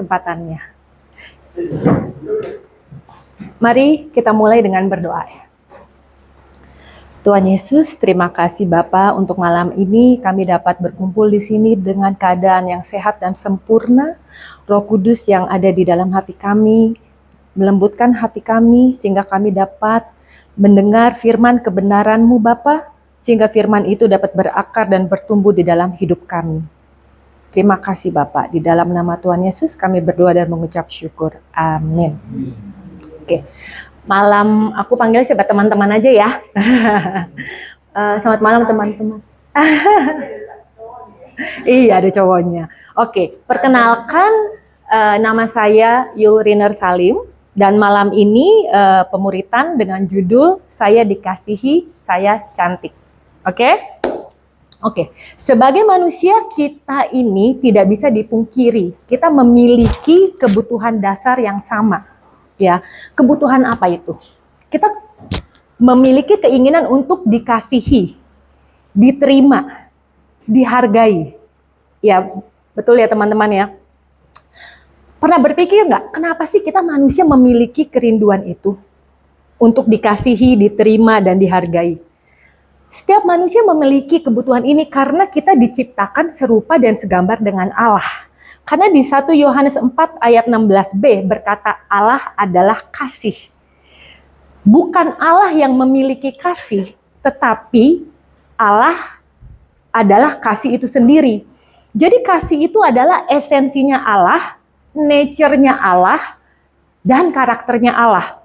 kesempatannya. Mari kita mulai dengan berdoa. Tuhan Yesus, terima kasih Bapa untuk malam ini kami dapat berkumpul di sini dengan keadaan yang sehat dan sempurna. Roh Kudus yang ada di dalam hati kami melembutkan hati kami sehingga kami dapat mendengar firman kebenaran-Mu Bapa, sehingga firman itu dapat berakar dan bertumbuh di dalam hidup kami. Terima kasih Bapak, di dalam nama Tuhan Yesus kami berdoa dan mengucap syukur. Amin. Oke, malam aku panggil siapa teman-teman aja ya. Selamat malam teman-teman. Iya, ada cowoknya. Oke, perkenalkan nama saya Yulriner Salim dan malam ini pemuritan dengan judul Saya Dikasihi, Saya Cantik. Oke, sebagai manusia kita ini tidak bisa dipungkiri, kita memiliki kebutuhan dasar yang sama, ya. Kebutuhan apa itu? Kita memiliki keinginan untuk dikasihi, diterima, dihargai. Ya, betul ya teman-teman ya. Pernah berpikir nggak, kenapa sih kita manusia memiliki kerinduan itu? Untuk dikasihi, diterima, dan dihargai. Setiap manusia memiliki kebutuhan ini karena kita diciptakan serupa dan segambar dengan Allah. Karena di 1 Yohanes 4 ayat 16b berkata Allah adalah kasih. Bukan Allah yang memiliki kasih, tetapi Allah adalah kasih itu sendiri. Jadi kasih itu adalah esensinya Allah, nature-nya Allah, dan karakternya Allah.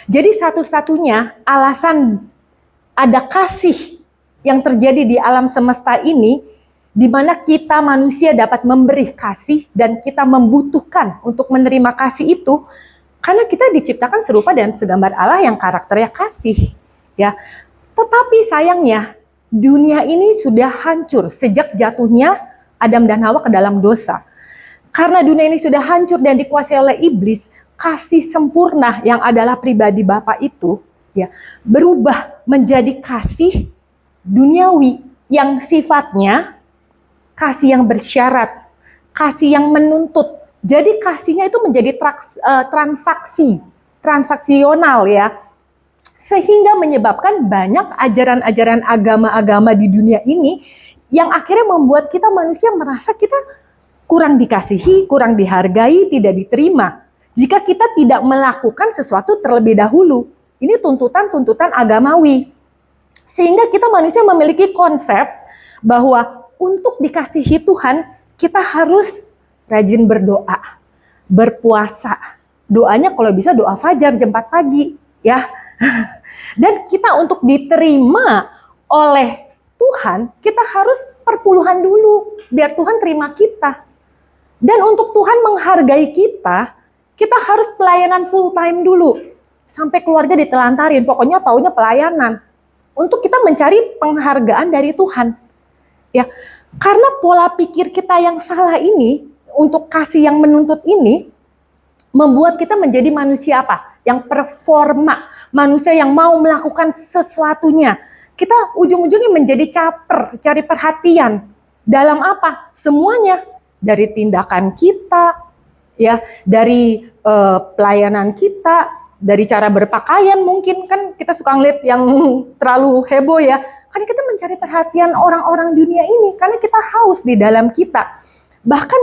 Jadi satu-satunya alasan ada kasih yang terjadi di alam semesta ini, di mana kita manusia dapat memberi kasih dan kita membutuhkan untuk menerima kasih itu, karena kita diciptakan serupa dan segambar Allah yang karakternya kasih. Ya, tetapi sayangnya dunia ini sudah hancur sejak jatuhnya Adam dan Hawa ke dalam dosa. Karena dunia ini sudah hancur dan dikuasai oleh iblis, kasih sempurna yang adalah pribadi Bapa itu, ya, berubah menjadi kasih duniawi yang sifatnya kasih yang bersyarat, kasih yang menuntut. Jadi kasihnya itu menjadi transaksional ya. Sehingga menyebabkan banyak ajaran-ajaran agama-agama di dunia ini yang akhirnya membuat kita manusia merasa kita kurang dikasihi, kurang dihargai, tidak diterima. Jika kita tidak melakukan sesuatu terlebih dahulu. Ini tuntutan-tuntutan agamawi. Sehingga kita manusia memiliki konsep bahwa untuk dikasihi Tuhan, kita harus rajin berdoa, berpuasa. Doanya kalau bisa doa fajar jam 4 pagi, ya. Dan kita untuk diterima oleh Tuhan, kita harus perpuluhan dulu, biar Tuhan terima kita. Dan untuk Tuhan menghargai kita, kita harus pelayanan full time dulu. Sampai keluarga ditelantarin, pokoknya taunya pelayanan. Untuk kita mencari penghargaan dari Tuhan. Ya, karena pola pikir kita yang salah ini, untuk kasih yang menuntut ini, membuat kita menjadi manusia apa? Yang performa, manusia yang mau melakukan sesuatunya. Kita ujung-ujungnya menjadi caper, cari perhatian. Dalam apa? Semuanya. Dari tindakan kita, ya, dari pelayanan kita, dari cara berpakaian mungkin kan kita suka ngeliat yang terlalu heboh ya. Karena kita mencari perhatian orang-orang dunia ini karena kita haus di dalam kita. Bahkan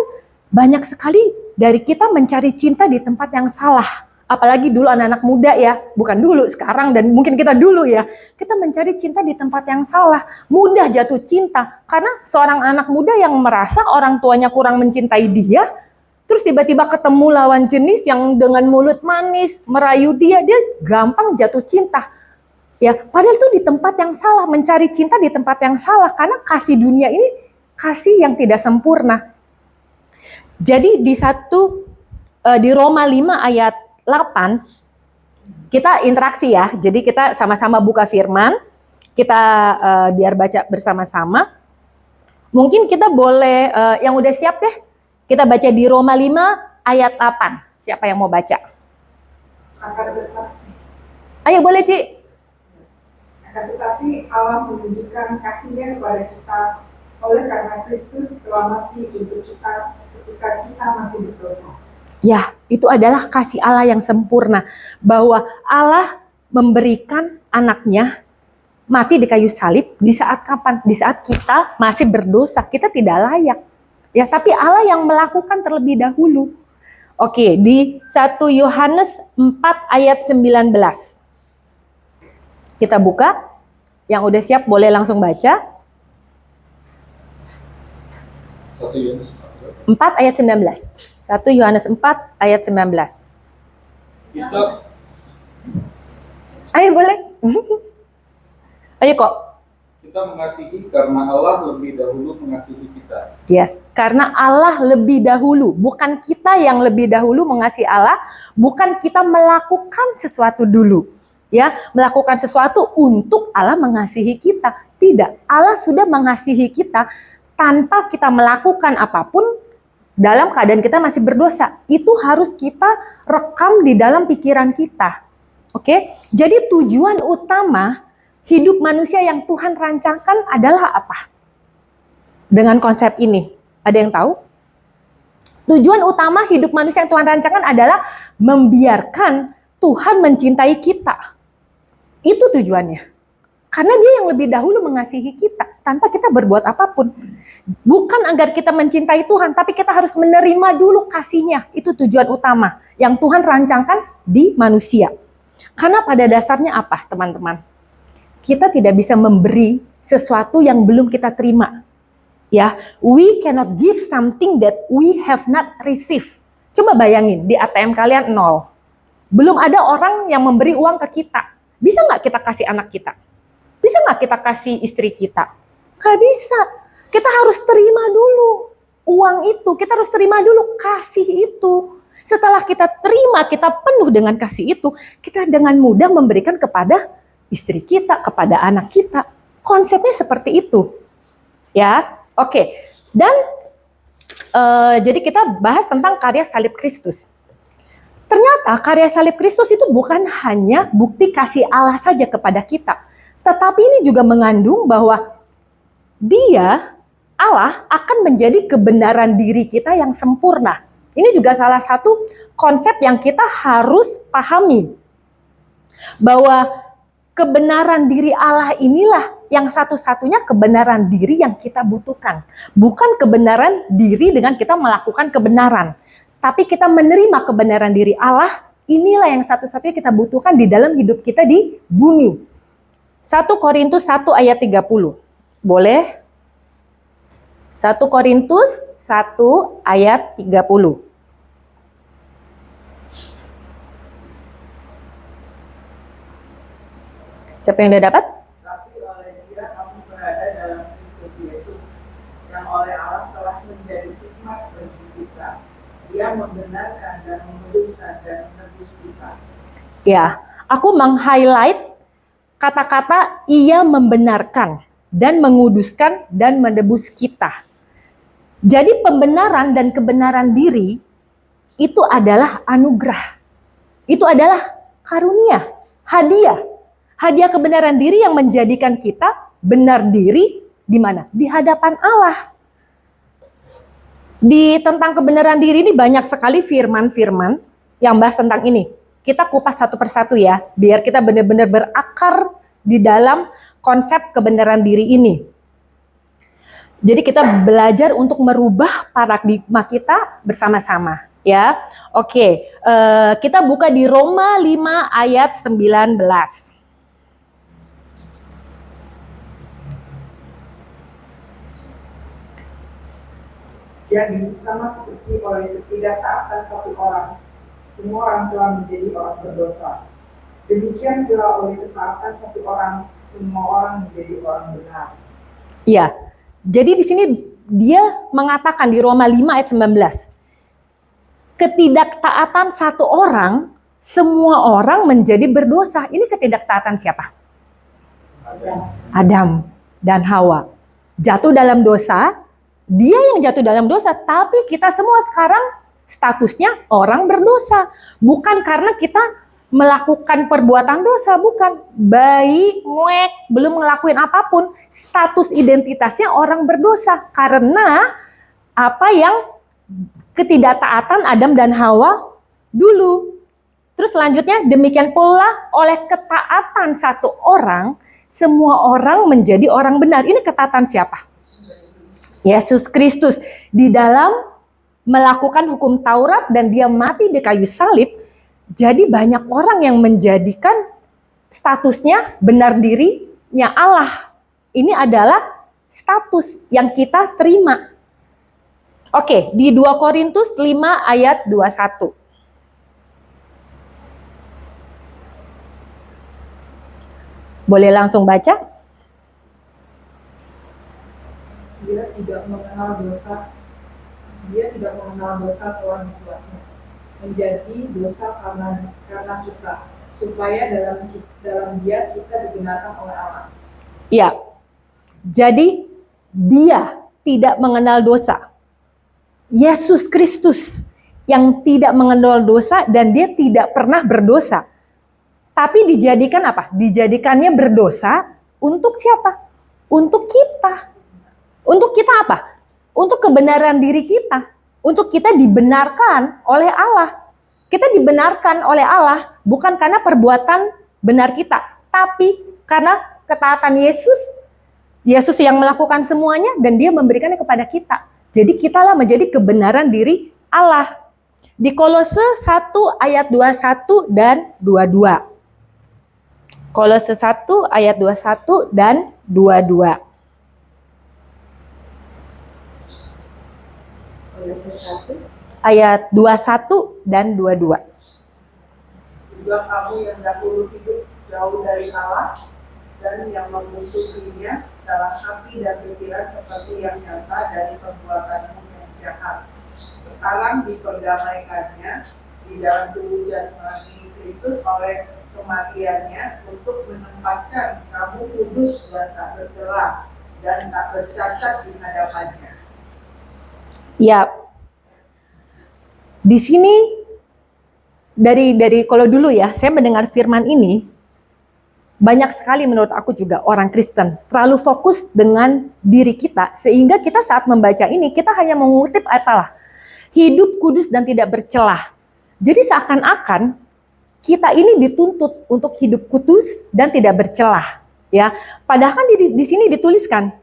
banyak sekali dari kita mencari cinta di tempat yang salah. Apalagi dulu anak-anak muda ya, bukan dulu sekarang dan mungkin kita dulu ya. Kita mencari cinta di tempat yang salah, mudah jatuh cinta karena seorang anak muda yang merasa orang tuanya kurang mencintai dia. Terus tiba-tiba ketemu lawan jenis yang dengan mulut manis, merayu dia gampang jatuh cinta. Ya, padahal itu di tempat yang salah, mencari cinta di tempat yang salah karena kasih dunia ini kasih yang tidak sempurna. Jadi di Roma 5 ayat 8 kita interaksi ya. Jadi kita sama-sama buka firman, kita biar baca bersama-sama. Mungkin kita boleh yang udah siap deh. Kita baca di Roma 5 ayat 8. Siapa yang mau baca? Ayo boleh, Ci. Akan tetapi Allah menunjukkan kasih-Nya kepada kita oleh karena Kristus telah mati untuk kita ketika kita masih berdosa. Ya, itu adalah kasih Allah yang sempurna. Bahwa Allah memberikan anaknya mati di kayu salib di saat kapan? Di saat kita masih berdosa, kita tidak layak. Ya, tapi Allah yang melakukan terlebih dahulu. Oke, di 1 Yohanes 4 ayat 19. Kita buka. Yang udah siap boleh langsung baca. 1 Yohanes 4 ayat 19. 1 Yohanes 4 ayat 19. kita Ayo boleh. Ayo kok. kita mengasihi karena Allah lebih dahulu mengasihi kita. Yes, karena Allah lebih dahulu, bukan kita yang lebih dahulu mengasihi Allah, bukan kita melakukan sesuatu dulu. Ya, melakukan sesuatu untuk Allah mengasihi kita. Tidak, Allah sudah mengasihi kita tanpa kita melakukan apapun dalam keadaan kita masih berdosa. Itu harus kita rekam di dalam pikiran kita. Oke? Jadi tujuan utama hidup manusia yang Tuhan rancangkan adalah apa? Dengan konsep ini, ada yang tahu? Tujuan utama hidup manusia yang Tuhan rancangkan adalah membiarkan Tuhan mencintai kita. Itu tujuannya. Karena dia yang lebih dahulu mengasihi kita tanpa kita berbuat apapun. Bukan agar kita mencintai Tuhan, tapi kita harus menerima dulu kasihnya. Itu tujuan utama yang Tuhan rancangkan di manusia. Karena pada dasarnya apa, teman-teman? Kita tidak bisa memberi sesuatu yang belum kita terima. Ya, we cannot give something that we have not received. Coba bayangin, di ATM kalian 0. Belum ada orang yang memberi uang ke kita. Bisa nggak kita kasih anak kita? Bisa nggak kita kasih istri kita? Nggak bisa. Kita harus terima dulu uang itu. Kita harus terima dulu kasih itu. Setelah kita terima, kita penuh dengan kasih itu, kita dengan mudah memberikan kepada istri kita, kepada anak kita. Konsepnya seperti itu. Ya, oke. Dan jadi kita bahas tentang karya salib Kristus. Ternyata karya salib Kristus itu bukan hanya bukti kasih Allah saja kepada kita. Tetapi ini juga mengandung bahwa Dia, Allah, akan menjadi kebenaran diri kita yang sempurna. Ini juga salah satu konsep yang kita harus pahami. Bahwa kebenaran diri Allah inilah yang satu-satunya kebenaran diri yang kita butuhkan. Bukan kebenaran diri dengan kita melakukan kebenaran. Tapi kita menerima kebenaran diri Allah, inilah yang satu-satunya kita butuhkan di dalam hidup kita di bumi. 1 Korintus 1 ayat 30. Boleh? 1 Korintus 1 ayat 30. Siapa yang udah dapat? Tapi oleh Dia kamu berada dalam Kristus Yesus, yang oleh Allah telah menjadi hikmat bagi kita. Dia membenarkan dan menguduskan dan menebus kita. Ya, aku meng-highlight kata-kata ia membenarkan dan menguduskan dan menebus kita. Jadi pembenaran dan kebenaran diri itu adalah anugerah. Itu adalah karunia, hadiah. Hadiah kebenaran diri yang menjadikan kita benar diri di mana? Di hadapan Allah. Di tentang kebenaran diri ini banyak sekali firman-firman yang bahas tentang ini. Kita kupas satu persatu ya, biar kita benar-benar berakar di dalam konsep kebenaran diri ini. Jadi kita belajar untuk merubah paradigma kita bersama-sama ya. Oke, kita buka di Roma 5 ayat 19. Jadi sama seperti oleh ketidaktaatan satu orang, semua orang telah menjadi orang berdosa. Demikian pula oleh ketaatan satu orang, semua orang menjadi orang benar. Iya. Jadi di sini dia mengatakan di Roma 5 ayat 19. Ketidaktaatan satu orang, semua orang menjadi berdosa. Ini ketidaktaatan siapa? Adam dan Hawa. Jatuh dalam dosa, dia yang jatuh dalam dosa, tapi kita semua sekarang statusnya orang berdosa. Bukan karena kita melakukan perbuatan dosa, bukan. Bayi, nguek, belum ngelakuin apapun, status identitasnya orang berdosa. Karena apa yang ketidaktaatan Adam dan Hawa dulu. Terus selanjutnya, demikian pula oleh ketaatan satu orang, semua orang menjadi orang benar. Ini ketaatan siapa? Yesus Kristus. Di dalam melakukan hukum Taurat dan dia mati di kayu salib, jadi banyak orang yang menjadikan statusnya benar dirinya Allah. Ini adalah status yang kita terima. Oke, di 2 Korintus 5 ayat 21. Boleh langsung baca? Dia tidak mengenal dosa telah dibuatnya menjadi dosa karena kita, supaya dalam dia kita dibenarkan oleh Allah. Ya. Jadi dia tidak mengenal dosa. Yesus Kristus yang tidak mengenal dosa dan dia tidak pernah berdosa. Tapi dijadikan apa? Dijadikannya berdosa untuk siapa? Untuk kita. Untuk kita apa? Untuk kebenaran diri kita. Untuk kita dibenarkan oleh Allah. Kita dibenarkan oleh Allah bukan karena perbuatan benar kita, tapi karena ketaatan Yesus. Yesus yang melakukan semuanya dan dia memberikannya kepada kita. Jadi kitalah menjadi kebenaran diri Allah. Di Kolose 1 ayat 21 dan 22. Kolose 1 ayat 21 dan 22. Kolose 1. Ayat 21 dan 22. Juga kamu yang dahulu hidup jauh dari Allah dan yang memusuhinya dalam hati dan pikiran seperti yang nyata dari perbuatanmu yang jahat. Sekarang diperdamaikannya di dalam tubuh jasmani Kristus oleh kematiannya untuk menempatkan kamu kudus dan tak bercela dan tak bercacat di hadapannya. Ya, di sini dari kalau dulu ya saya mendengar firman ini, banyak sekali menurut aku juga orang Kristen terlalu fokus dengan diri kita sehingga kita saat membaca ini kita hanya mengutip apalah hidup kudus dan tidak bercelah. Jadi seakan-akan kita ini dituntut untuk hidup kudus dan tidak bercelah, ya. Padahal kan di sini dituliskan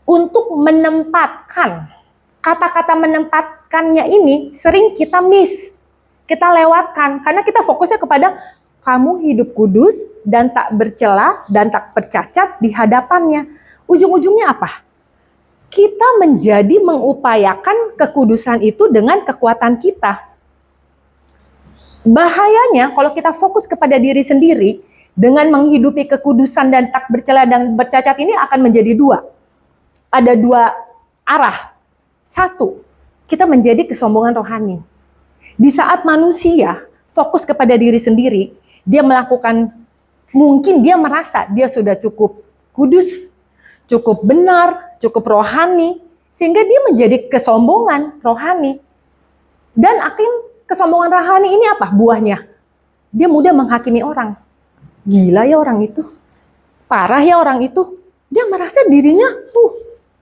untuk menempatkan. Kata-kata menempatkannya ini sering kita miss, kita lewatkan karena kita fokusnya kepada kamu hidup kudus dan tak bercelah dan tak bercacat di hadapannya. Ujung-ujungnya apa? Kita menjadi mengupayakan kekudusan itu dengan kekuatan kita. Bahayanya kalau kita fokus kepada diri sendiri dengan menghidupi kekudusan dan tak bercela dan bercacat ini akan menjadi dua. Ada dua arah. Satu, kita menjadi kesombongan rohani. Di saat manusia fokus kepada diri sendiri, dia melakukan, mungkin dia merasa dia sudah cukup kudus, cukup benar, cukup rohani, sehingga dia menjadi kesombongan rohani. Dan kesombongan rohani ini apa buahnya? Dia mudah menghakimi orang. Gila ya orang itu. Parah ya orang itu. Dia merasa dirinya,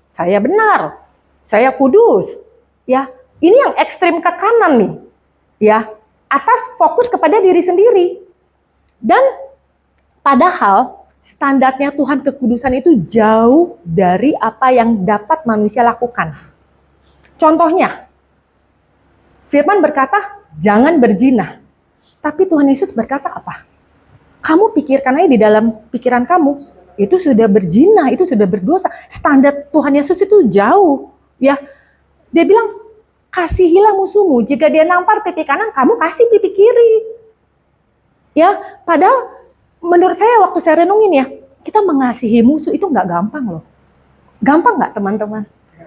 saya benar. Saya kudus. Ya, ini yang ekstrim ke kanan nih. Ya, atas fokus kepada diri sendiri. Dan padahal standarnya Tuhan kekudusan itu jauh dari apa yang dapat manusia lakukan. Contohnya, Firman berkata, jangan berzina. Tapi Tuhan Yesus berkata apa? Kamu pikirkan aja di dalam pikiran kamu, itu sudah berzina, itu sudah berdosa. Standar Tuhan Yesus itu jauh. Ya, dia bilang, kasihilah musuhmu. Jika dia nampar pipi kanan, kamu kasih pipi kiri. Ya, padahal menurut saya waktu saya renungin ya, kita mengasihi musuh itu nggak gampang loh. Gampang nggak teman-teman?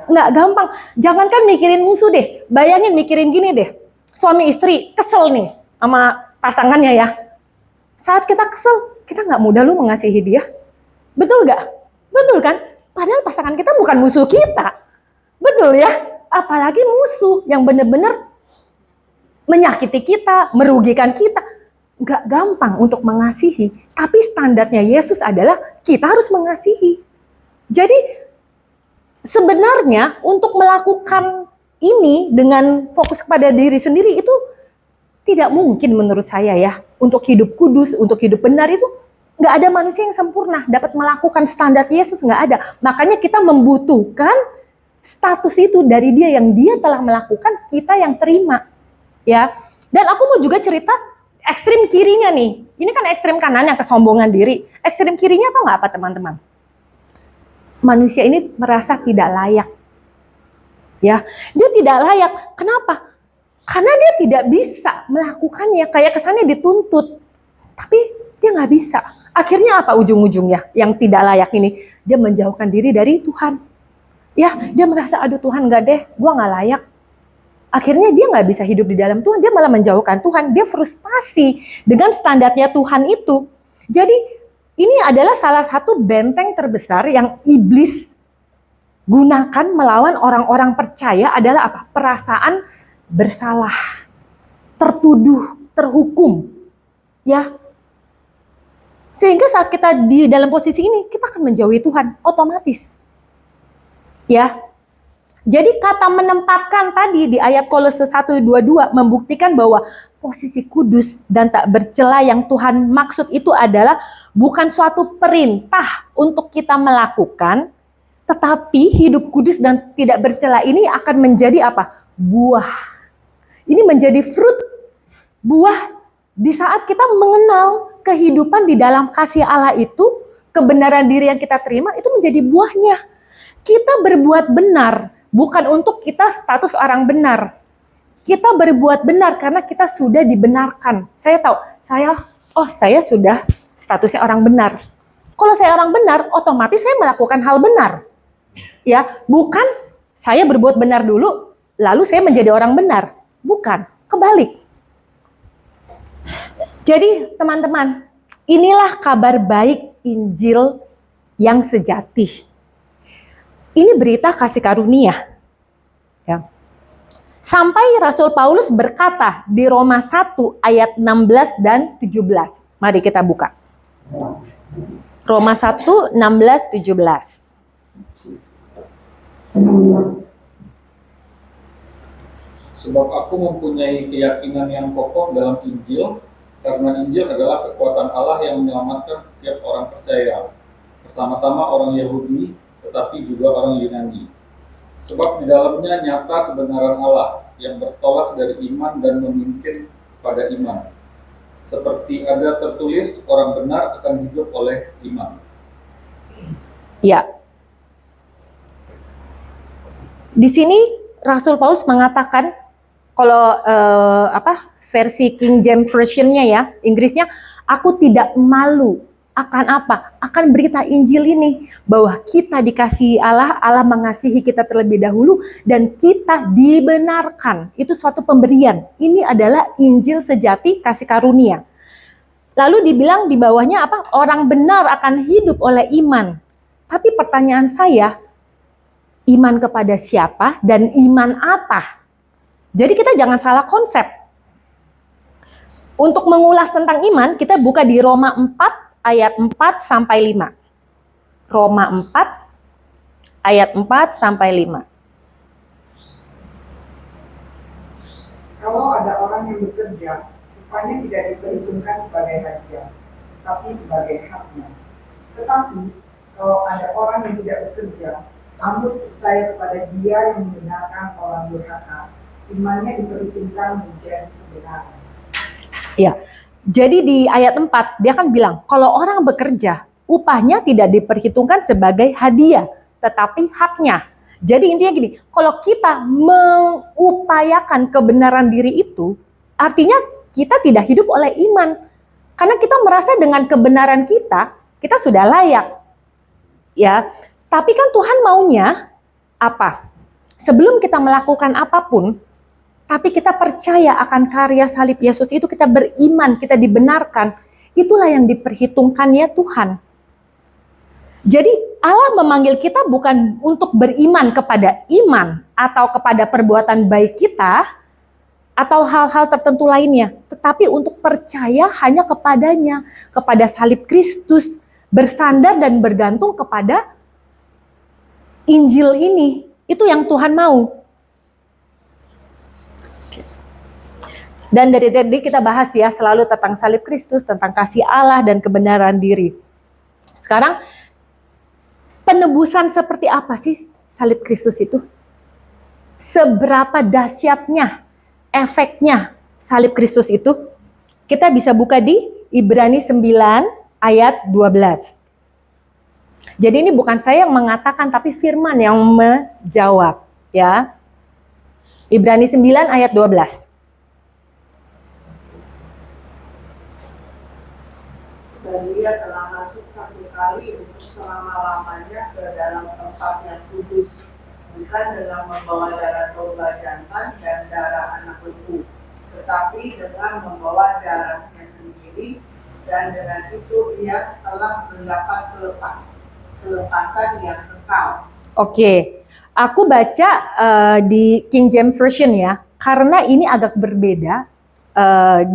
Nggak gampang. Jangankan mikirin musuh deh. Bayangin mikirin gini deh. Suami istri kesel nih sama pasangannya ya. Saat kita kesel, kita nggak mudah lu mengasihi dia. Betul nggak? Betul kan? Padahal pasangan kita bukan musuh kita. Betul ya? Apalagi musuh yang benar-benar menyakiti kita, merugikan kita. Nggak gampang untuk mengasihi. Tapi standarnya Yesus adalah kita harus mengasihi. Jadi sebenarnya untuk melakukan ini dengan fokus kepada diri sendiri itu tidak mungkin menurut saya ya. Untuk hidup kudus, untuk hidup benar itu nggak ada manusia yang sempurna dapat melakukan standar Yesus, nggak ada. Makanya kita membutuhkan status itu dari dia, yang dia telah melakukan, kita yang terima. Ya. Dan aku mau juga cerita ekstrim kirinya nih. Ini kan ekstrim kanan yang kesombongan diri. Ekstrim kirinya tau nggak apa teman-teman? Manusia ini merasa tidak layak. Ya, dia tidak layak. Kenapa? Karena dia tidak bisa melakukannya. Kayak kesannya dituntut, tapi dia nggak bisa. Akhirnya apa ujung-ujungnya? Yang tidak layak ini, dia menjauhkan diri dari Tuhan. Ya, dia merasa, aduh Tuhan nggak deh, gua nggak layak. Akhirnya dia nggak bisa hidup di dalam Tuhan, dia malah menjauhkan Tuhan. Dia frustasi dengan standarnya Tuhan itu. Jadi ini adalah salah satu benteng terbesar yang iblis gunakan melawan orang-orang percaya adalah apa? Perasaan bersalah, tertuduh, terhukum. Ya. Sehingga saat kita di dalam posisi ini, kita akan menjauhi Tuhan otomatis. Ya. Jadi kata menempatkan tadi di ayat Kolose 1:22 membuktikan bahwa posisi kudus dan tak bercela yang Tuhan maksud itu adalah bukan suatu perintah untuk kita melakukan, tetapi hidup kudus dan tidak bercela ini akan menjadi apa? Buah. Ini menjadi fruit, buah di saat kita mengenal kehidupan di dalam kasih Allah itu, kebenaran diri yang kita terima itu menjadi buahnya. Kita berbuat benar bukan untuk kita status orang benar. Kita berbuat benar karena kita sudah dibenarkan. Saya tahu, saya sudah statusnya orang benar. Kalau saya orang benar, otomatis saya melakukan hal benar. Ya, bukan saya berbuat benar dulu, lalu saya menjadi orang benar. Bukan, kebalik. Jadi teman-teman, inilah kabar baik Injil yang sejati. Ini berita kasih karunia. Ya. Sampai Rasul Paulus berkata di Roma 1 ayat 16 dan 17. Mari kita buka. Roma 1, 16, 17. Sebab aku mempunyai keyakinan yang kokoh dalam Injil, karena Injil adalah kekuatan Allah yang menyelamatkan setiap orang percaya. Pertama-tama orang Yahudi, tetapi juga orang Yunani. Sebab di dalamnya nyata kebenaran Allah yang bertolak dari iman dan memimpin pada iman. Seperti ada tertulis, orang benar akan hidup oleh iman. Ya. Di sini Rasul Paulus mengatakan, kalau versi King James Version-nya ya, Inggrisnya, aku tidak malu akan apa? Akan berita Injil ini, bahwa kita dikasihi Allah, Allah mengasihi kita terlebih dahulu, dan kita dibenarkan. Itu suatu pemberian. Ini adalah Injil sejati kasih karunia. Lalu dibilang di bawahnya apa? Orang benar akan hidup oleh iman. Tapi pertanyaan saya, iman kepada siapa dan iman apa? Jadi kita jangan salah konsep. Untuk mengulas tentang iman, kita buka di Roma 4 ayat 4 sampai 5. Roma 4 ayat 4 sampai 5. Kalau ada orang yang bekerja, upahnya tidak diperhitungkan sebagai hadiah, tapi sebagai haknya. Tetapi kalau ada orang yang tidak bekerja, namun percaya kepada Dia yang membenarkan orang durhaka, imannya diperhitungkan menjadi kebenaran. Ya. Jadi di ayat 4 dia kan bilang, kalau orang bekerja, upahnya tidak diperhitungkan sebagai hadiah, tetapi haknya. Jadi intinya gini, kalau kita mengupayakan kebenaran diri itu, artinya kita tidak hidup oleh iman. Karena kita merasa dengan kebenaran kita sudah layak. Ya, tapi kan Tuhan maunya apa? Sebelum kita melakukan apapun, tapi kita percaya akan karya salib Yesus itu, kita beriman, kita dibenarkan. Itulah yang diperhitungkannya Tuhan. Jadi Allah memanggil kita bukan untuk beriman kepada iman atau kepada perbuatan baik kita atau hal-hal tertentu lainnya, tetapi untuk percaya hanya kepadanya, kepada salib Kristus, bersandar dan bergantung kepada Injil ini. Itu yang Tuhan mau. Dan dari tadi kita bahas ya selalu tentang salib Kristus, tentang kasih Allah dan kebenaran diri. Sekarang penebusan seperti apa sih salib Kristus itu? Seberapa dahsyatnya efeknya salib Kristus itu? Kita bisa buka di Ibrani 9 ayat 12. Jadi ini bukan saya yang mengatakan tapi firman yang menjawab ya. Ibrani 9 ayat 12. Dan dia telah masuk satu kali untuk selama-lamanya ke dalam tempat yang kudus, bukan dengan membawa darah domba jantan dan darah anak lembu, tetapi dengan membawa darahnya sendiri, dan dengan itu ia telah mendapat kelepasan yang kekal. Oke, aku baca di King James Version ya, karena ini agak berbeda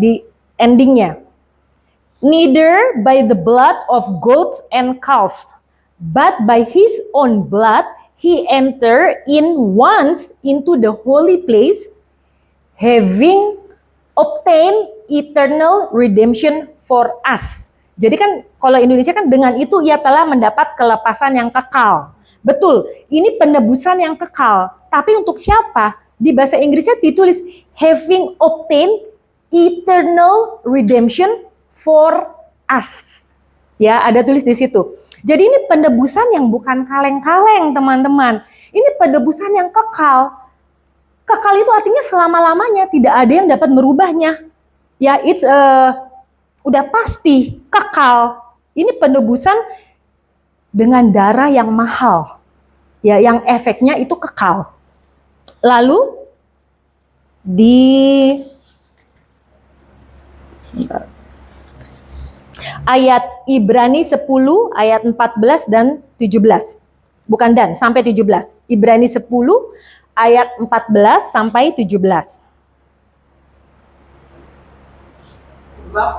di endingnya. Neither by the blood of goats and calves, but by his own blood he entered in once into the holy place, having obtained eternal redemption for us. Jadi kan kalau Indonesia kan dengan itu ia telah mendapat kelepasan yang kekal. Betul, ini penebusan yang kekal. Tapi untuk siapa? Di bahasa Inggrisnya ditulis having obtained eternal redemption for us. Ya, ada tulis di situ. Jadi ini penebusan yang bukan kaleng-kaleng, teman-teman. Ini penebusan yang kekal. Kekal itu artinya selama-lamanya, tidak ada yang dapat merubahnya. Ya, udah pasti kekal. Ini penebusan dengan darah yang mahal. Ya, yang efeknya itu kekal. Lalu ayat Ibrani 10 ayat 14 dan 17. Bukan dan, sampai 17. Ibrani 10 ayat 14 sampai 17. Sebab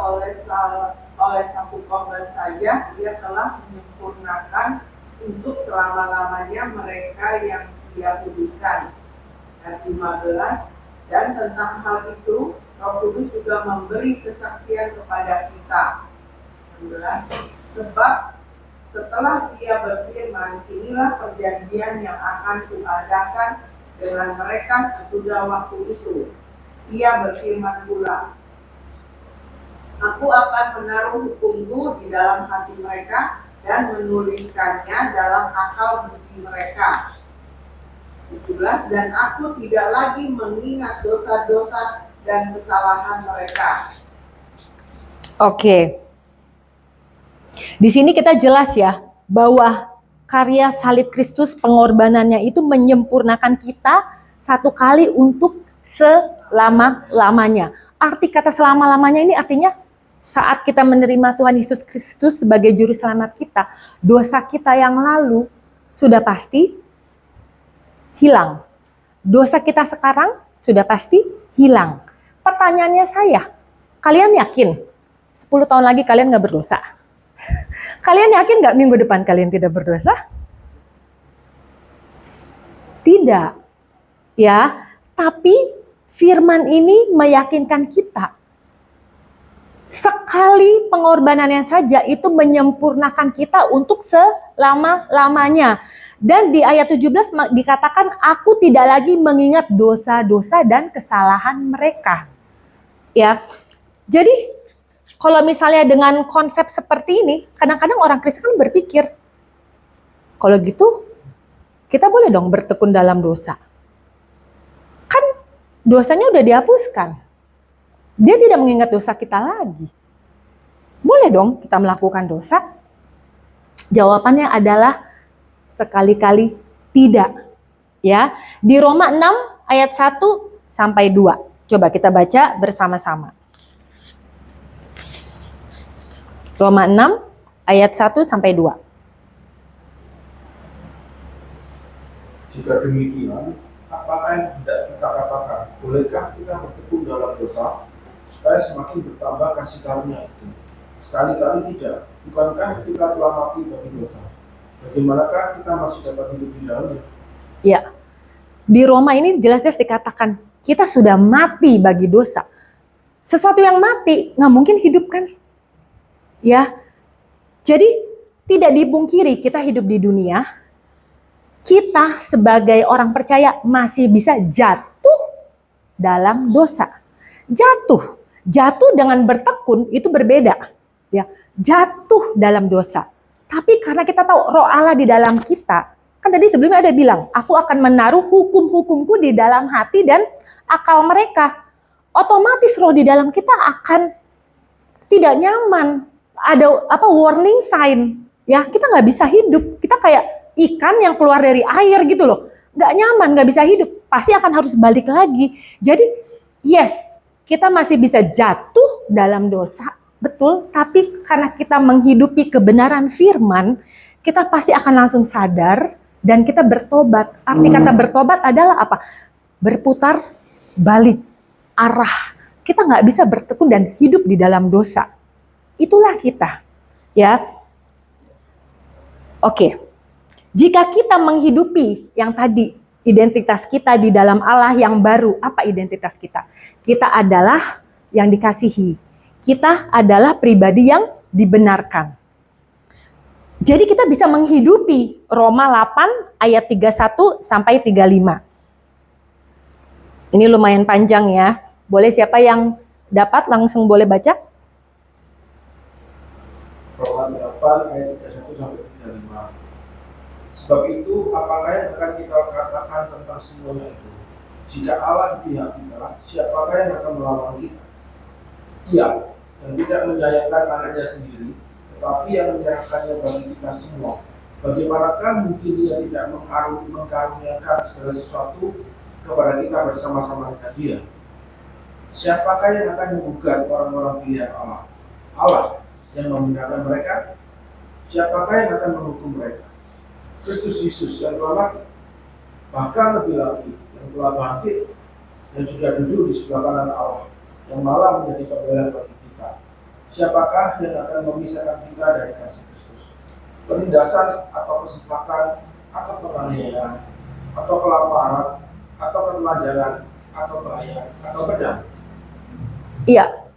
oleh satu korban saja dia telah menyempurnakan untuk selama-lamanya mereka yang dia kuduskan. Ayat 15, dan tentang hal itu Roh Kudus juga memberi kesaksian kepada kita. 16, sebab setelah ia berfirman, inilah perjanjian yang akan kuadakan dengan mereka sesudah waktu itu. Ia berfirman pula, aku akan menaruh hukumku di dalam hati mereka dan menuliskannya dalam akal budi mereka. 17, dan aku tidak lagi mengingat dosa-dosa dan kesalahan mereka. Oke. Di sini kita jelas ya bahwa karya salib Kristus pengorbanannya itu menyempurnakan kita satu kali untuk selama-lamanya. Arti kata selama-lamanya ini artinya saat kita menerima Tuhan Yesus Kristus sebagai juru selamat kita, dosa kita yang lalu sudah pasti hilang. Dosa kita sekarang sudah pasti hilang. Pertanyaannya saya, kalian yakin 10 tahun lagi kalian gak berdosa? Kalian yakin gak minggu depan kalian tidak berdosa? Tidak. Ya, tapi firman ini meyakinkan kita. Sekali pengorbanannya saja itu menyempurnakan kita untuk selama-lamanya. Dan di ayat 17 dikatakan, aku tidak lagi mengingat dosa-dosa dan kesalahan mereka. Ya, jadi kalau misalnya dengan konsep seperti ini, kadang-kadang orang Kristen kan berpikir, kalau gitu kita boleh dong bertekun dalam dosa. Kan dosanya udah dihapuskan. Dia tidak mengingat dosa kita lagi. Boleh dong kita melakukan dosa? Jawabannya adalah sekali-kali tidak. Ya, di Roma 6 ayat 1 sampai 2. Coba kita baca bersama-sama. Roma 6 ayat 1 sampai 2. Jika demikian, apakah yang tidak kita katakan? Bolehkah kita bertekun dalam dosa supaya semakin bertambah kasih karunia itu? Sekali-kali tidak. Bukankah kita telah mati bagi dosa? Bagaimanakah kita masih dapat hidup di dalamnya? Ya, di Roma ini jelas-jelas dikatakan kita sudah mati bagi dosa. Sesuatu yang mati nggak mungkin hidup kan? Ya, jadi tidak dipungkiri kita hidup di dunia, kita sebagai orang percaya masih bisa jatuh dalam dosa. Jatuh dengan bertekun itu berbeda. Ya, jatuh dalam dosa. Tapi karena kita tahu roh Allah di dalam kita, kan tadi sebelumnya ada bilang, aku akan menaruh hukum-hukumku di dalam hati dan akal mereka. Otomatis roh di dalam kita akan tidak nyaman. Ada warning sign. Ya, kita nggak bisa hidup. Kita kayak ikan yang keluar dari air gitu loh. Nggak nyaman, nggak bisa hidup. Pasti akan harus balik lagi. Jadi, yes, kita masih bisa jatuh dalam dosa. Betul, tapi karena kita menghidupi kebenaran firman, kita pasti akan langsung sadar dan kita bertobat. Arti kata bertobat adalah apa? Berputar balik arah. Kita nggak bisa bertekun dan hidup di dalam dosa. Itulah kita. Ya. Oke. Jika kita menghidupi yang tadi, identitas kita di dalam Allah yang baru, apa identitas kita? Kita adalah yang dikasihi. Kita adalah pribadi yang dibenarkan. Jadi kita bisa menghidupi Roma 8 ayat 31 sampai 35. Ini lumayan panjang ya. Boleh siapa yang dapat langsung boleh baca? Roma 8 ayat 31 sampai 35. Sebab itu, apakah yang akan kita katakan tentang semuanya itu? Jika Allah di pihak kita, siapakah yang akan melawan kita? Ia yang tidak menyayangkan anaknya sendiri, tetapi yang menyerahkannya bagi kita semua. Bagaimanakah mungkin Dia tidak mengkaruniakan segala sesuatu kepada kita bersama-sama dengan Dia? Siapakah yang akan menggugat orang-orang pilihan Allah? Allah yang membenarkan mereka? Siapakah yang akan menghukum mereka? Kristus Yesus yang telah mati, bahkan lebih lagi yang telah bangkit dan juga duduk di sebelah kanan Allah, yang malah menjadi pembela bagi kita. Siapakah yang akan memisahkan kita dari kasih Kristus? Penindasan atau kesesakan atau penganiayaan atau kelaparan atau ketelanjangan atau bahaya atau pedang? Iya,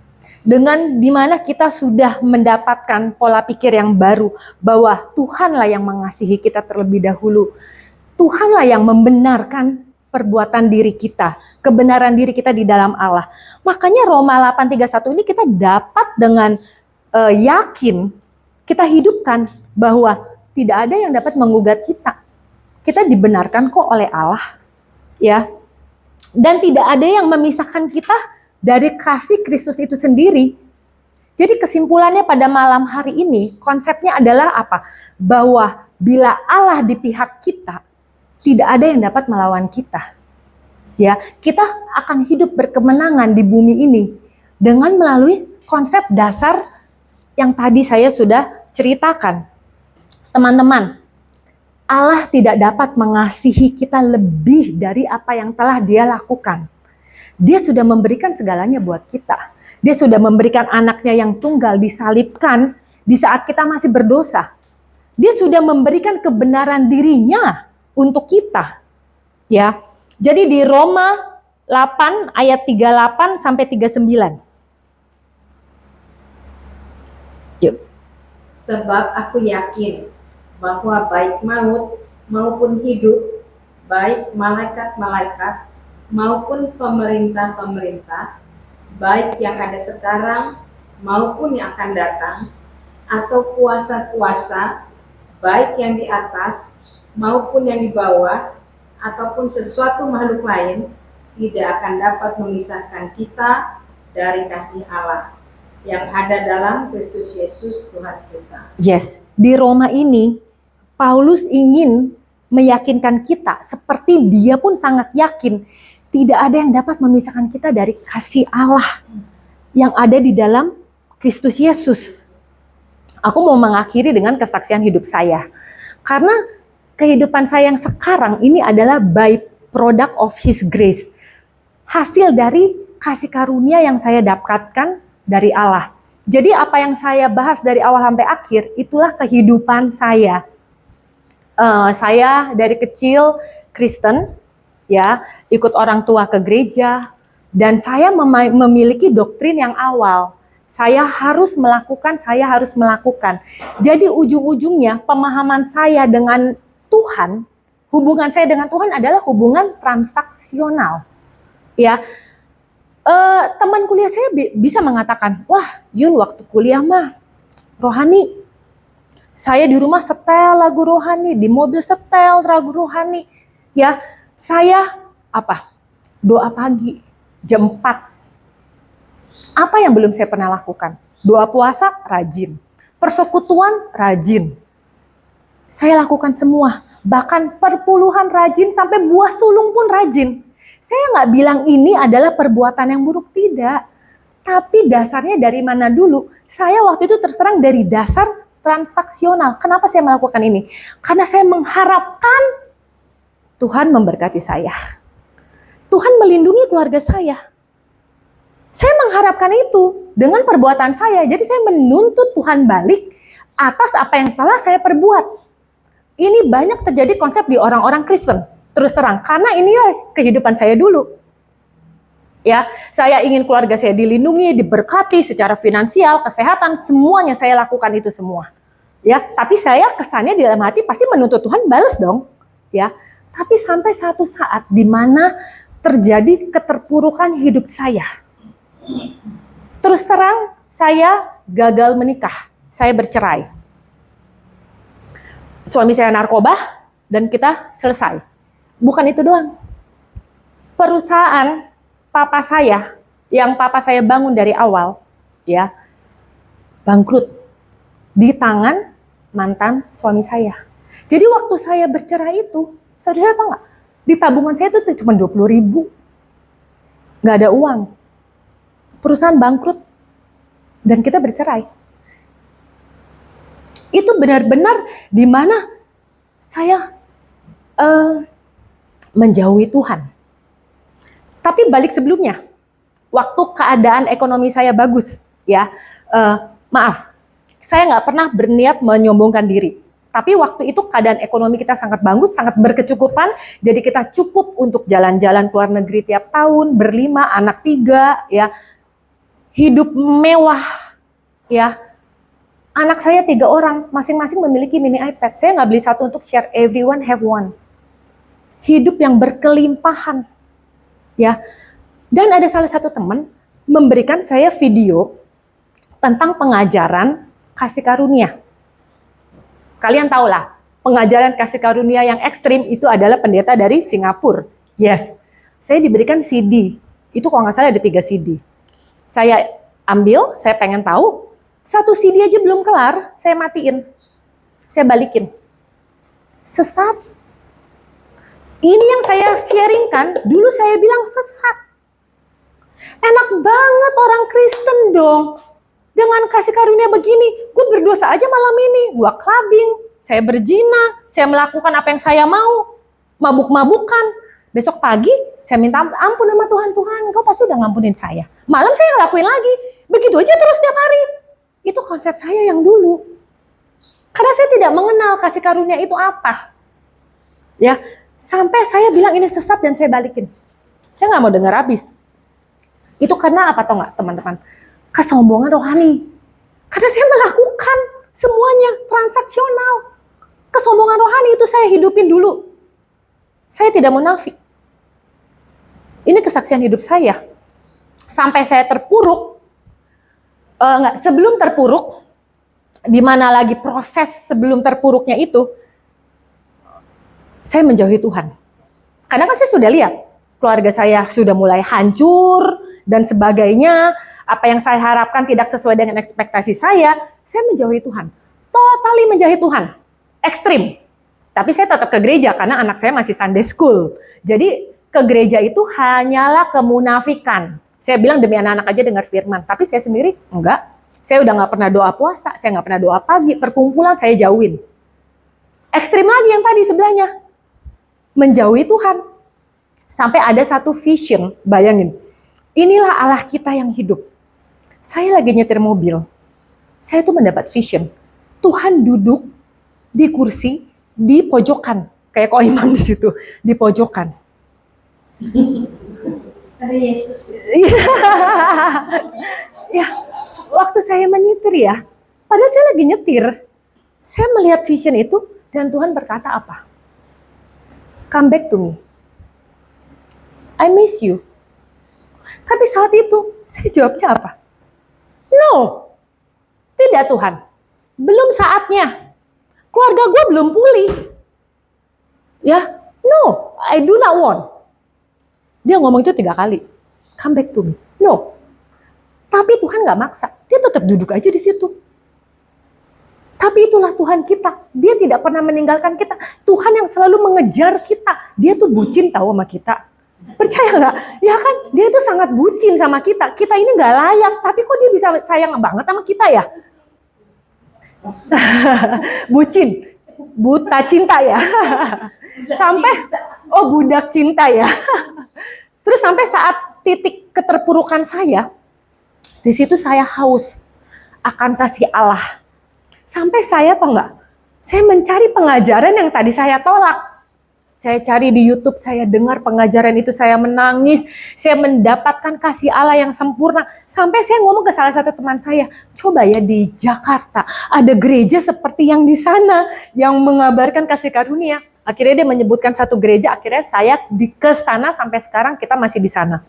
dengan dimana kita sudah mendapatkan pola pikir yang baru bahwa Tuhanlah yang mengasihi kita terlebih dahulu. Tuhanlah yang membenarkan perbuatan diri kita, kebenaran diri kita di dalam Allah. Makanya Roma 8:31 ini kita dapat dengan yakin kita hidupkan bahwa tidak ada yang dapat menggugat kita. Kita dibenarkan kok oleh Allah, ya. Dan tidak ada yang memisahkan kita dari kasih Kristus itu sendiri. Jadi kesimpulannya pada malam hari ini, konsepnya adalah apa? Bahwa bila Allah di pihak kita, tidak ada yang dapat melawan kita. Ya, kita akan hidup berkemenangan di bumi ini dengan melalui konsep dasar yang tadi saya sudah ceritakan. Teman-teman, Allah tidak dapat mengasihi kita lebih dari apa yang telah Dia lakukan. Dia sudah memberikan segalanya buat kita. Dia sudah memberikan anaknya yang tunggal disalibkan di saat kita masih berdosa. Dia sudah memberikan kebenaran dirinya untuk kita. Ya. Jadi di Roma 8 ayat 38 sampai 39. Yuk. Sebab aku yakin bahwa baik maut maupun hidup, baik malaikat-malaikat maupun pemerintah-pemerintah, baik yang ada sekarang maupun yang akan datang, atau kuasa-kuasa, baik yang di atas maupun yang di bawah, ataupun sesuatu makhluk lain, tidak akan dapat memisahkan kita dari kasih Allah yang ada dalam Kristus Yesus Tuhan kita. Yes, di Roma ini Paulus ingin meyakinkan kita seperti dia pun sangat yakin tidak ada yang dapat memisahkan kita dari kasih Allah yang ada di dalam Kristus Yesus. Aku mau mengakhiri dengan kesaksian hidup saya. Karena kehidupan saya yang sekarang ini adalah by product of His grace. Hasil dari kasih karunia yang saya dapatkan dari Allah. Jadi apa yang saya bahas dari awal sampai akhir, itulah kehidupan saya. Saya dari kecil Kristen, ya, ikut orang tua ke gereja, Dan saya memiliki doktrin yang awal. Saya harus melakukan. Jadi ujung-ujungnya pemahaman saya dengan Tuhan, hubungan saya dengan Tuhan adalah hubungan transaksional. Ya, teman kuliah saya bisa mengatakan, wah Yun waktu kuliah mah rohani. Saya di rumah setel lagu rohani, di mobil setel lagu rohani. Ya, saya doa pagi jam 4. Apa yang belum saya pernah lakukan? Doa puasa rajin, persekutuan rajin. Saya lakukan semua, bahkan perpuluhan rajin sampai buah sulung pun rajin. Saya nggak bilang ini adalah perbuatan yang buruk, tidak. Tapi dasarnya dari mana dulu? Saya waktu itu terserang dari dasar transaksional. Kenapa saya melakukan ini? Karena saya mengharapkan Tuhan memberkati saya. Tuhan melindungi keluarga saya. Saya mengharapkan itu dengan perbuatan saya. Jadi saya menuntut Tuhan balik atas apa yang telah saya perbuat. Ini banyak terjadi konsep di orang-orang Kristen. Terus terang, karena inilah kehidupan saya dulu. Ya, saya ingin keluarga saya dilindungi, diberkati secara finansial, kesehatan, semuanya saya lakukan itu semua. Ya, tapi saya kesannya di dalam hati pasti menuntut Tuhan balas dong. Ya, tapi sampai satu saat di mana terjadi keterpurukan hidup saya. Terus terang, saya gagal menikah, saya bercerai. Suami saya narkoba dan kita selesai. Bukan itu doang. Perusahaan papa saya, yang papa saya bangun dari awal, ya, bangkrut di tangan mantan suami saya. Jadi waktu saya bercerai itu, saudara tahu nggak? Di tabungan saya itu cuma 20.000, nggak ada uang. Perusahaan bangkrut dan kita bercerai. Itu benar-benar di mana saya menjauhi Tuhan. Tapi balik sebelumnya, waktu keadaan ekonomi saya bagus, ya, maaf, saya nggak pernah berniat menyombongkan diri. Tapi waktu itu keadaan ekonomi kita sangat bagus, sangat berkecukupan, jadi kita cukup untuk jalan-jalan ke luar negeri tiap tahun, berlima, anak 3, ya, hidup mewah, ya. Anak saya 3 orang, masing-masing memiliki mini iPad. Saya nggak beli satu untuk share, everyone have one. Hidup yang berkelimpahan. Ya, dan ada salah satu teman memberikan saya video tentang pengajaran kasih karunia. Kalian tahu lah, pengajaran kasih karunia yang ekstrim itu adalah pendeta dari Singapura. Yes, saya diberikan CD. Itu kalau nggak salah ada 3 CD. Saya ambil, saya pengen tahu. 1 CD aja belum kelar, saya matiin. Saya balikin. Sesat. Ini yang saya sharingkan, dulu saya bilang sesat. Enak banget orang Kristen dong. Dengan kasih karunia begini, gue berdosa aja malam ini. Gue clubbing, saya berzina, saya melakukan apa yang saya mau. Mabuk-mabukan. Besok pagi, saya minta ampun sama Tuhan. Tuhan, kau pasti udah ngampunin saya. Malam saya ngelakuin lagi. Begitu aja terus setiap hari. Itu konsep saya yang dulu. Karena saya tidak mengenal kasih karunia itu apa. Ya, sampai saya bilang ini sesat dan saya balikin. Saya nggak mau dengar habis. Itu karena apa tau nggak teman-teman? Kesombongan rohani. Karena saya melakukan semuanya transaksional. Kesombongan rohani itu saya hidupin dulu. Saya tidak munafik. Ini kesaksian hidup saya. Sampai saya terpuruk. Sebelum terpuruk, di mana lagi proses sebelum terpuruknya itu, saya menjauhi Tuhan. Karena kan saya sudah lihat, keluarga saya sudah mulai hancur, dan sebagainya, apa yang saya harapkan tidak sesuai dengan ekspektasi saya menjauhi Tuhan. Totally menjauhi Tuhan. Ekstrim. Tapi saya tetap ke gereja, karena anak saya masih Sunday school. Jadi, ke gereja itu hanyalah kemunafikan. Saya bilang demi anak-anak aja dengar firman, tapi saya sendiri enggak. Saya udah nggak pernah doa puasa, saya nggak pernah doa pagi, perkumpulan saya jauhin. Ekstrim lagi yang tadi sebelahnya. Menjauhi Tuhan. Sampai ada satu vision, bayangin. Inilah Allah kita yang hidup. Saya lagi nyetir mobil. Saya tuh mendapat vision. Tuhan duduk di kursi di pojokan. Kayak Ko Imam di situ, di pojokan. Ada Yesus. Ya, waktu saya menyetir ya, padahal saya lagi nyetir, saya melihat vision itu dan Tuhan berkata apa? Come back to me. I miss you. Tapi saat itu saya jawabnya apa? No, tidak Tuhan. Belum saatnya. Keluarga gue belum pulih. Ya, no, I do not want. Dia ngomong itu 3 kali. Come back to me. No. Tapi Tuhan gak maksa. Dia tetap duduk aja di situ. Tapi itulah Tuhan kita. Dia tidak pernah meninggalkan kita. Tuhan yang selalu mengejar kita. Dia tuh bucin tahu sama kita. Percaya nggak? Ya kan, dia tuh sangat bucin sama kita. Kita ini nggak layak, tapi kok dia bisa sayang banget sama kita ya? Bucin, buta cinta ya. Sampai, oh budak cinta ya. Terus sampai saat titik keterpurukan saya, di situ saya haus akan kasih Allah. Sampai saya apa enggak? Saya mencari pengajaran yang tadi saya tolak. Saya cari di YouTube, saya dengar pengajaran itu, saya menangis, saya mendapatkan kasih Allah yang sempurna. Sampai saya ngomong ke salah satu teman saya, coba ya di Jakarta, ada gereja seperti yang di sana, yang mengabarkan kasih karunia. Akhirnya dia menyebutkan satu gereja, akhirnya saya ke sana sampai sekarang kita masih di sana.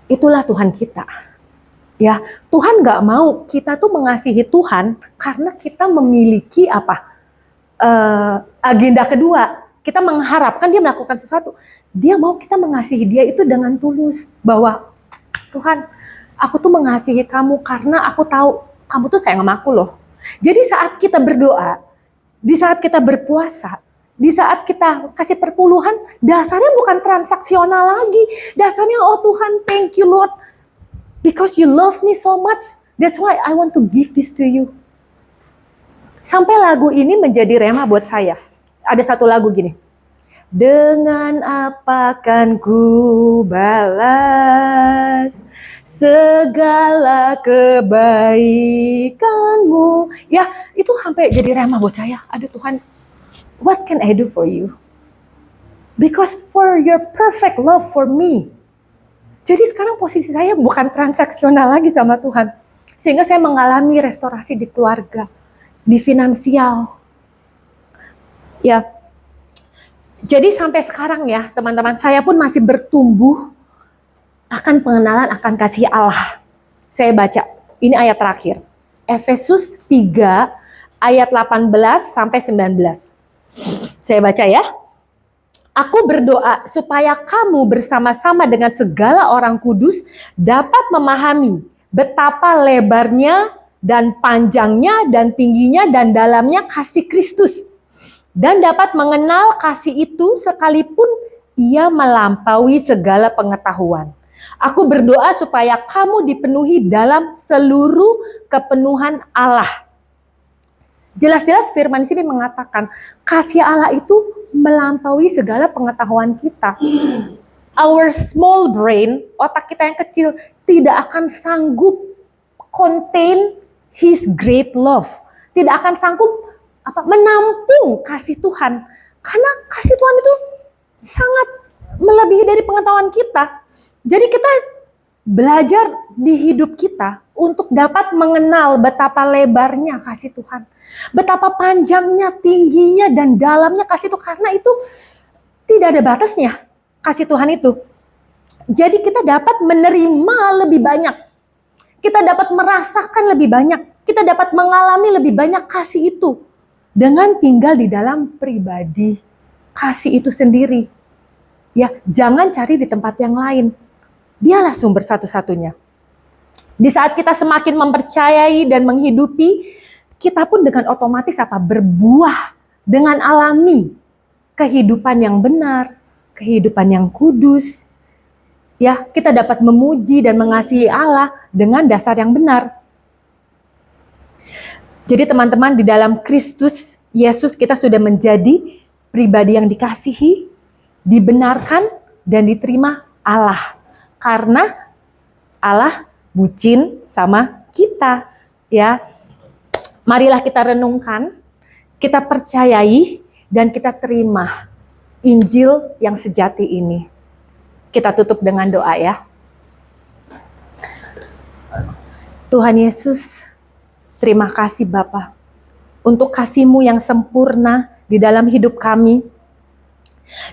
Itulah Tuhan kita. Ya, Tuhan nggak mau kita tuh mengasihi Tuhan karena kita memiliki apa? Agenda kedua. Kita mengharapkan dia melakukan sesuatu. Dia mau kita mengasihi dia itu dengan tulus. Bahwa Tuhan, aku tuh mengasihi kamu karena aku tahu kamu tuh sayang sama aku loh. Jadi saat kita berdoa, di saat kita berpuasa, di saat kita kasih perpuluhan, dasarnya bukan transaksional lagi. Dasarnya, oh Tuhan, thank you Lord. Because you love me so much. That's why I want to give this to you. Sampai lagu ini menjadi rema buat saya. Ada satu lagu gini. Dengan apa kan ku balas segala kebaikanmu. Ya, itu sampai jadi rema buat saya. Aduh Tuhan, what can I do for you? Because for your perfect love for me. Jadi sekarang posisi saya bukan transaksional lagi sama Tuhan. Sehingga saya mengalami restorasi di keluarga, di finansial. Ya, jadi sampai sekarang ya teman-teman, saya pun masih bertumbuh akan pengenalan akan kasih Allah. Saya baca, ini ayat terakhir. Efesus 3 ayat 18 sampai 19. Saya baca ya. Aku berdoa supaya kamu bersama-sama dengan segala orang kudus dapat memahami betapa lebarnya dan panjangnya dan tingginya dan dalamnya kasih Kristus. Dan dapat mengenal kasih itu sekalipun ia melampaui segala pengetahuan. Aku berdoa supaya kamu dipenuhi dalam seluruh kepenuhan Allah. Jelas-jelas firman di sini mengatakan kasih Allah itu melampaui segala pengetahuan kita. Our small brain, otak kita yang kecil, tidak akan sanggup contain His great love. Tidak akan sanggup menampung kasih Tuhan. Karena kasih Tuhan itu sangat melebihi dari pengetahuan kita. Jadi kita belajar di hidup kita untuk dapat mengenal betapa lebarnya kasih Tuhan. Betapa panjangnya, tingginya, dan dalamnya kasih Tuhan. Karena itu tidak ada batasnya kasih Tuhan itu. Jadi kita dapat menerima lebih banyak. Kita dapat merasakan lebih banyak. Kita dapat mengalami lebih banyak kasih itu. Dengan tinggal di dalam pribadi kasih itu sendiri. Ya, jangan cari di tempat yang lain. Dialah sumber satu-satunya. Di saat kita semakin mempercayai dan menghidupi, kita pun dengan otomatis berbuah dengan alami kehidupan yang benar, kehidupan yang kudus. Ya, kita dapat memuji dan mengasihi Allah dengan dasar yang benar. Jadi teman-teman, di dalam Kristus Yesus kita sudah menjadi pribadi yang dikasihi, dibenarkan, dan diterima Allah. Karena Allah bucin sama kita. Ya, marilah kita renungkan, kita percayai, dan kita terima Injil yang sejati ini. Kita tutup dengan doa ya. Tuhan Yesus, terima kasih Bapa untuk kasih-Mu yang sempurna di dalam hidup kami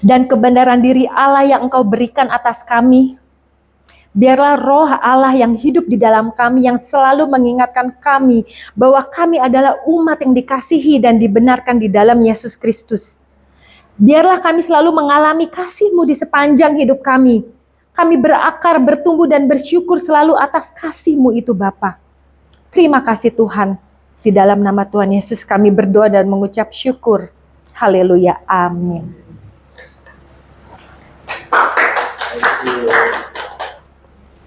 dan kebenaran diri Allah yang Engkau berikan atas kami. Biarlah roh Allah yang hidup di dalam kami yang selalu mengingatkan kami bahwa kami adalah umat yang dikasihi dan dibenarkan di dalam Yesus Kristus. Biarlah kami selalu mengalami kasih-Mu di sepanjang hidup kami. Kami berakar, bertumbuh dan bersyukur selalu atas kasih-Mu itu Bapa. Terima kasih Tuhan. Di dalam nama Tuhan Yesus kami berdoa dan mengucap syukur. Haleluya. Amin.